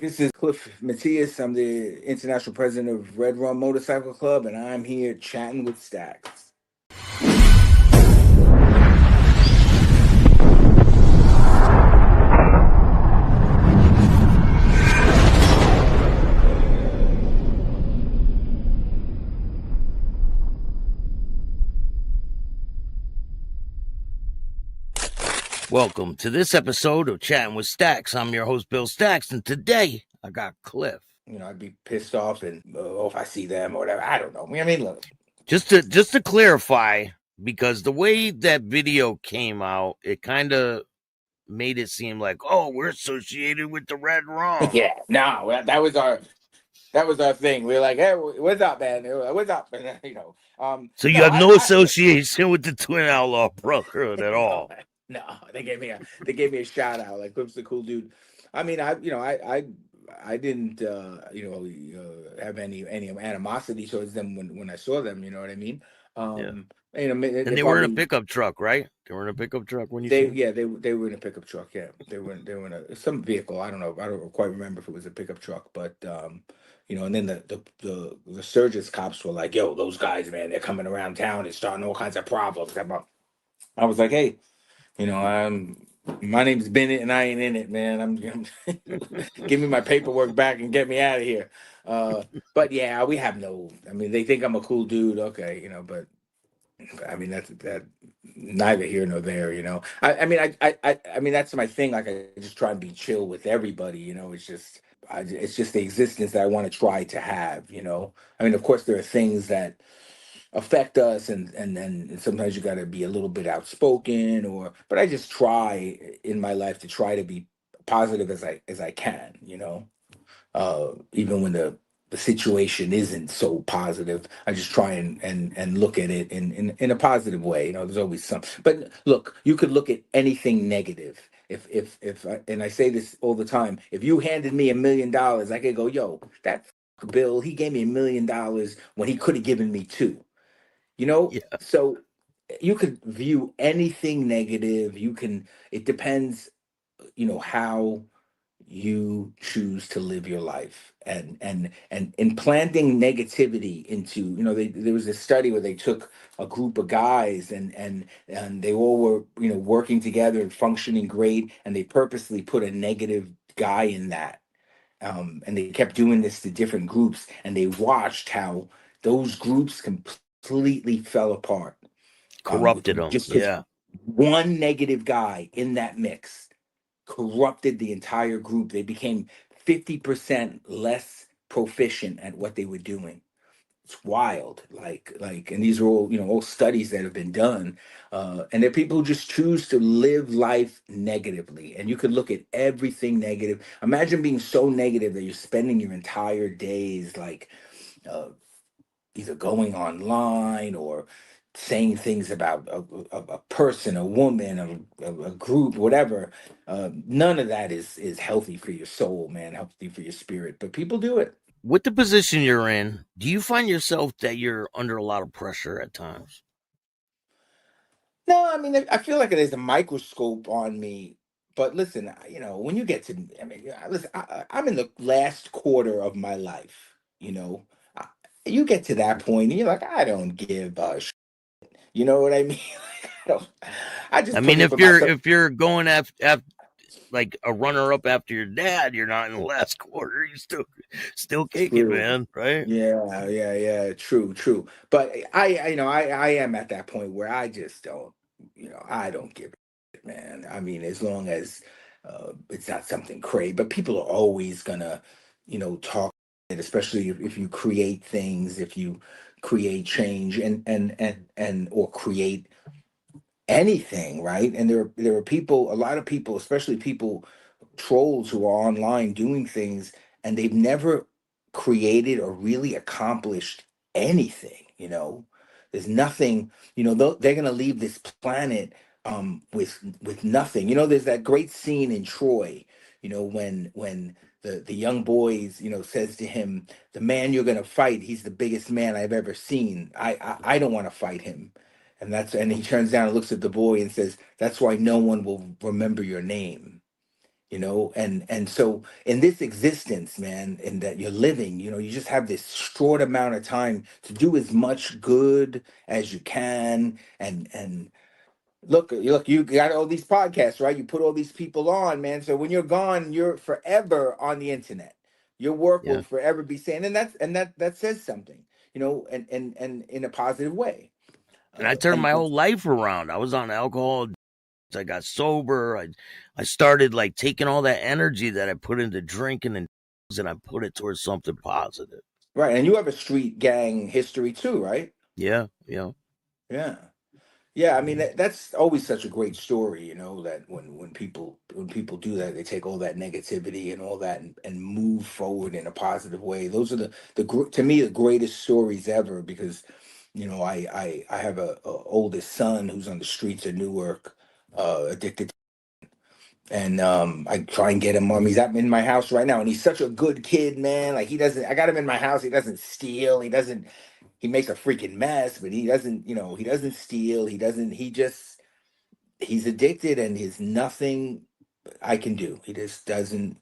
This is Cliff Matias. I'm the international president of RedRum Motorcycle Club, and I'm here chatting with Stacks. Welcome to this episode of Chatting with Stacks. I'm your host, Bill Stacks, and today I got Cliff. I'd be pissed off and if I see them or whatever. I don't know. I mean, look. Just to clarify, because the way that video came out, it kind of made it seem like, oh, we're associated with the Red Rum. Yeah, no, that was our thing. We were like, hey, what's up, man? What's up? So you have no association with the Twin Outlaw Brotherhood at all. No, they gave me a shout out. Like, Cliff's a cool dude. I mean, I didn't have any animosity towards them when I saw them. You know what I mean? And they were in a pickup truck, right? They were in a pickup truck when you they were in a pickup truck. Yeah, they were in some vehicle. I don't know. I don't quite remember if it was a pickup truck, but and then the Sturgis cops were like, "Yo, those guys, man, they're coming around town and starting all kinds of problems." I was like, "Hey, my name's Bennett and I ain't in it, man. I'm give me my paperwork back and get me out of here." But yeah, we have no. I mean, they think I'm a cool dude, okay, but I mean that's neither here nor there. I mean that's my thing. Like, I just try and be chill with everybody. It's just the existence that I want to try to have. I mean, of course, there are things that affect us, and sometimes you got to be a little bit outspoken, but I just try in my life to try to be positive as I can. Even when the situation isn't so positive, I just try and look at it in a positive way. There's always some, but look, you could look at anything negative. If and I say this all the time, if you handed me $1 million, I could go, yo, that Bill, he gave me $1 million when he could have given me two. Yeah. So you could view anything negative. It depends, how you choose to live your life, and implanting negativity into, there was a study where they took a group of guys, and they all were, working together and functioning great, and they purposely put a negative guy in that, and they kept doing this to different groups, and they watched how those groups completely fell apart, Corrupted them. just because one negative guy in that mix corrupted the entire group. They became 50% less proficient at what they were doing. It's wild. And these are all studies that have been done. And there are people who just choose to live life negatively. And you could look at everything negative. Imagine being so negative that you're spending your entire days uh, either going online or saying things about a person, a woman, a group, whatever. None of that is healthy for your soul, man, healthy for your spirit. But people do it. With the position you're in, do you find yourself that you're under a lot of pressure at times? No, I mean, I feel like there's a microscope on me. But listen, when you get to, I mean, listen, I'm in the last quarter of my life. I, you get to that point, and you're like, I don't give a you know what I mean? I don't. I just I put mean, it for myself. if you're going after like a runner up after your dad, you're not in the last quarter. You're still kicking, True. man. Right? Yeah. True. But I am at that point where I just don't. I don't give it, man. I mean, as long as it's not something crazy. But people are always gonna, talk. Especially if you create things, if you create change, and or create anything, right? And there are people, a lot of people, especially people, trolls who are online doing things, and they've never created or really accomplished anything. There's nothing. They're gonna leave this planet with nothing. There's that great scene in Troy. When the young boys, says to him, "The man you're gonna fight, he's the biggest man I've ever seen. I don't want to fight him." And he turns down and looks at the boy and says, "That's why no one will remember your name." and so in this existence, man, and that you're living, you just have this short amount of time to do as much good as you can. And look, you got all these podcasts, right? You put all these people on, man. So when you're gone, you're forever on the internet. Your work will Yeah. forever be saying, and that says something, and in a positive way. And I turned my And whole life around. I was on alcohol. I got sober. I started like taking all that energy that I put into drinking and I put it towards something positive. right, and you have a street gang history too, right? Yeah, yeah. Yeah. Yeah, I mean that's always such a great story, that when people do that, they take all that negativity and all that and move forward in a positive way. Those are to me the greatest stories ever because, I have a oldest son who's on the streets of Newark, addicted, and I try and get him. He's at in my house right now, and he's such a good kid, man. Like he doesn't. I got him in my house. He doesn't steal. He doesn't. He makes a freaking mess, but he doesn't. He doesn't steal. He doesn't. He's addicted, and there's nothing I can do. He just doesn't.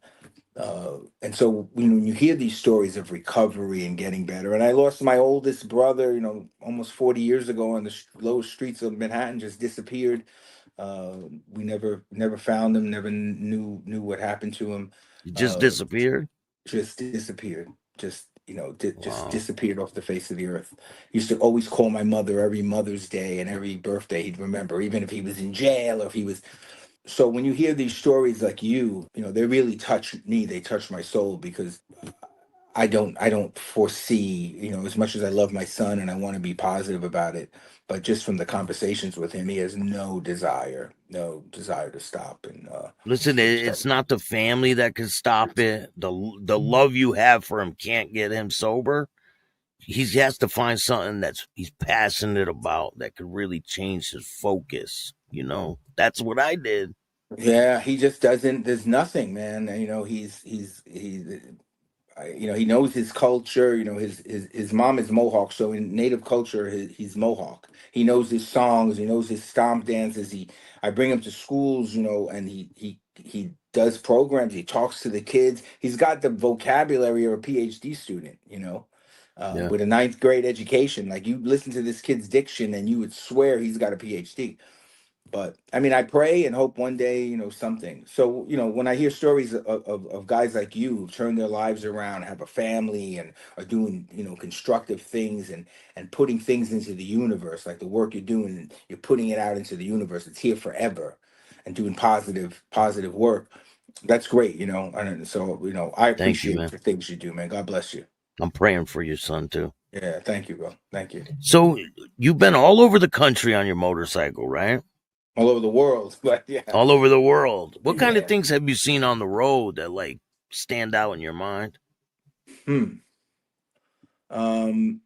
And so when you hear these stories of recovery and getting better, and I lost my oldest brother, almost 40 years ago on the low streets of Manhattan, just disappeared. We never found him, never knew what happened to him. You just Uh, disappeared. just disappeared. Just Wow. disappeared off the face of the earth. Used to always call my mother every Mother's Day and every birthday he'd remember, even if he was in jail or if he was. So when you hear these stories like they really touch me. They touch my soul because I don't foresee, as much as I love my son and I want to be positive about it, but just from the conversations with him, he has no desire to stop and Listen, start. it's not the family that can stop it. The love you have for him can't get him sober. He has to find something that's he's passionate about that could really change his focus. That's what I did. Yeah, he just doesn't. There's nothing, man. And, he knows his culture. His mom is Mohawk, so in native culture, he's Mohawk. He knows his songs. He knows his stomp dances. I bring him to schools, and he does programs. He talks to the kids. He's got the vocabulary of a PhD student, Yeah. with a ninth grade education. Like you listen to this kid's diction, and you would swear he's got a PhD. But I mean, I pray and hope one day, something. So, when I hear stories of guys like you who turn their lives around, have a family, and are doing, constructive things and putting things into the universe, like the work you're doing, and you're putting it out into the universe. It's here forever, and doing positive work. That's great, And so, I Thank you, appreciate man. the things you do, man. God bless you. I'm praying for your son too. Yeah, thank you, bro. Thank you. So you've been all over the country on your motorcycle, right? All over the world, but yeah, All over the world. What kind of yeah. things have you seen on the road that like stand out in your mind? Hmm. Um.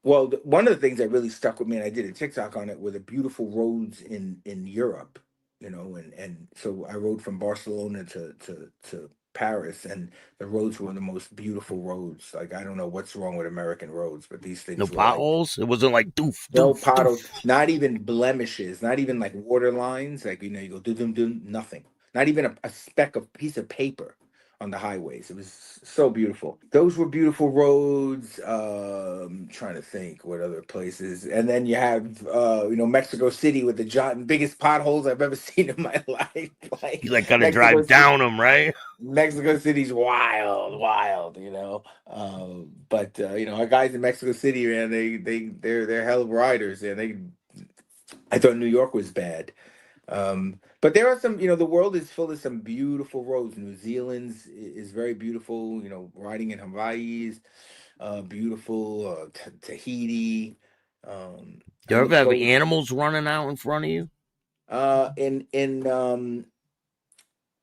Well, one of the things that really stuck with me, and I did a TikTok on it, were the beautiful roads in Europe. And so I rode from Barcelona to Paris, and the roads were the most beautiful roads. Like I don't know what's wrong with American roads, but these No things were like potholes? It wasn't like doof, no doof, puddles, doof. not even blemishes, not even like water lines. Like you go do them do nothing. Not even a speck of piece of paper on the highways. It was so beautiful. Those were beautiful roads. Trying to think what other places. And then you have Mexico City with the biggest potholes I've ever seen in my life. You Like like gotta Mexico drive City. down them, right? Mexico City's wild, wild, but our guys in Mexico City, man, they're hell of riders, and I thought New York was bad, but there are some, the world is full of some beautiful roads. New Zealand's is very beautiful, riding in Hawaii is beautiful. Tahiti, Do I you ever have rode animals running out in front of you? in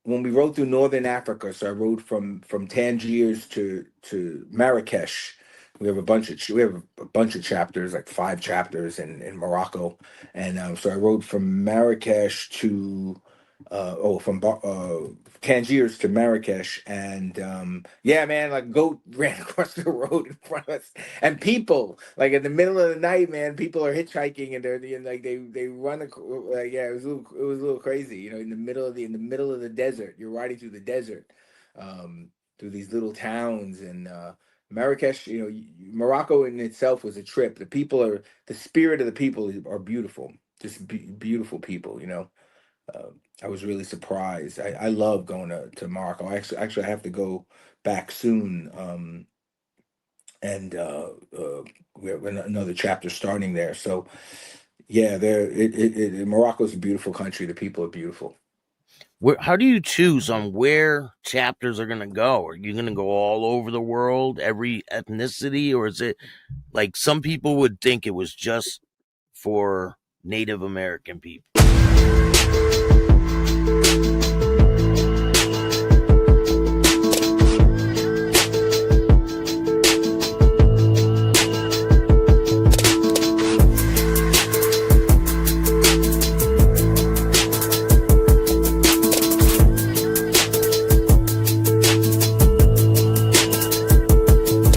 when we rode through northern Africa. So I rode from Tangiers to Marrakesh. We have a bunch of chapters, like 5 chapters in Morocco, and so I rode from Marrakesh to Tangiers to Marrakesh, and yeah, man, like goat ran across the road in front of us, and people like in the middle of the night, man, people are hitchhiking and they run, yeah, it was a little crazy, you know, in the middle of the desert, you're riding through the desert, um, through these little towns and. Marrakesh, you know, Morocco in itself was a trip. The spirit of the people are beautiful, just beautiful people, you know. uh, I was really surprised. I love going to Morocco. Actually, I have to go back soon, and we have another chapter starting there. So yeah, Morocco's a beautiful country. The people are beautiful. How do you choose on where chapters are going to go? Are you going to go all over the world, every ethnicity, or is it like some people would think it was just for Native American people?